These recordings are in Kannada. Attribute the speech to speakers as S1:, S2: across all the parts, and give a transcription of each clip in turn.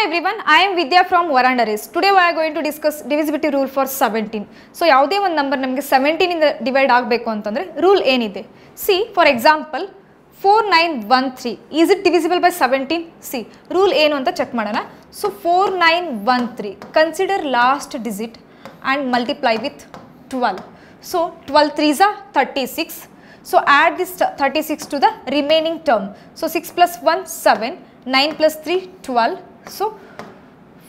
S1: everyone, I am Vidya from Varandaris. Today we are going to discuss divisibility rule for 17. So ಯಾವುದೇ ಒಂದು ನಂಬರ್ ನಮಗೆ 17 ಇಂದ ಡಿವೈಡ್ ಆಗಬೇಕು ಅಂತಂದ್ರೆ ರೂಲ್ ಏನಿದೆ? See, for example, 4913 is it divisible by 17? See, rule ಏನು ಅಂತ ಚೆಕ್ ಮಾಡೋಣ. So 4913 consider last digit and multiply with 12. So 12 3s are 36. So add this 36 to the remaining term. So 6 plus 1 7, 9 plus 3 12. So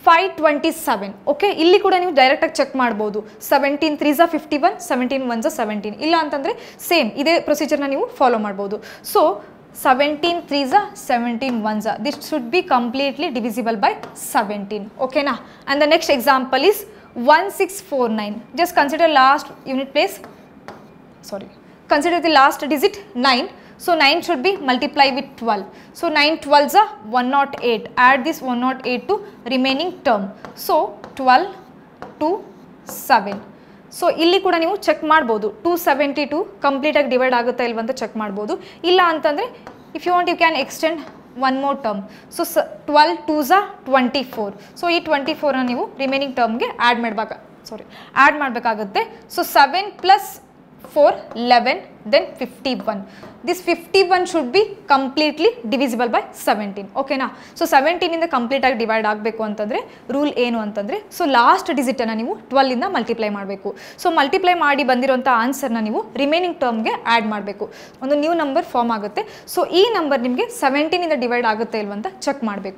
S1: 527. Okay, ಇಲ್ಲಿ ಕೂಡ ನೀವು ಡೈರೆಕ್ಟಾಗಿ ಚೆಕ್ ಮಾಡ್ಬೋದು. 17 3s are 51, 17 1s are 17. ಇಲ್ಲ ಅಂತಂದರೆ ಸೇಮ್ ಇದೇ ಪ್ರೊಸೀಜರ್ನ ನೀವು ಫಾಲೋ ಮಾಡ್ಬೋದು. So 17 3s are 17 1s are. This should be completely divisible by 17. ಓಕೆನಾ? And the next example is 1649. Just consider last unit place. Consider the last digit 9. So 9 should be multiplied with 12. So 9 12s are 108. Add this 108 to remaining term. So 12 to 7. So ಇಲ್ಲಿ ಕೂಡ ನೀವು ಚೆಕ್ ಮಾಡ್ಬೋದು. 272 ಕಂಪ್ಲೀಟ್ ಆಗಿ ಡಿವೈಡ್ ಆಗುತ್ತಾ ಇಲ್ವಾ ಅಂತ ಚೆಕ್ ಮಾಡ್ಬೋದು. ಇಲ್ಲ ಅಂತಂದರೆ if you want you can extend one more term. So 12 2s are 24. So ಈ 24ನ ನೀವು ರಿಮೈನಿಂಗ್ ಟರ್ಮ್ಗೆ ಆ್ಯಡ್ ಮಾಡಬೇಕಾಗುತ್ತೆ. So 7 plus 4 11 then 51. This 51 should be completely divisible by 17. ಓಕೆನಾ? ಸೊ 17 ಇಂದ ಕಂಪ್ಲೀಟ್ ಆಗಿ ಡಿವೈಡ್ ಆಗಬೇಕು ಅಂತಂದರೆ ರೂಲ್ ಏನು ಅಂತಂದರೆ ಸೊ ಲಾಸ್ಟ್ ಡಿಜಿಟನ್ನು ನೀವು 12 ಇಂದ ಮಲ್ಟಿಪ್ಲೈ ಮಾಡಬೇಕು. ಸೊ ಮಲ್ಟಿಪ್ಲೈ ಮಾಡಿ ಬಂದಿರೋಂಥ ಆನ್ಸರ್ನ ನೀವು ರಿಮೈನಿಂಗ್ ಟರ್ಮ್ಗೆ ಆ್ಯಡ್ ಮಾಡಬೇಕು. ಒಂದು ನ್ಯೂ ನಂಬರ್ ಫಾರ್ಮ್ ಆಗುತ್ತೆ. ಸೊ ಈ ನಂಬರ್ ನಿಮಗೆ 17 ಇಂದ ಡಿವೈಡ್ ಆಗುತ್ತೆ ಇಲ್ವಂತ ಚೆಕ್ ಮಾಡಬೇಕು.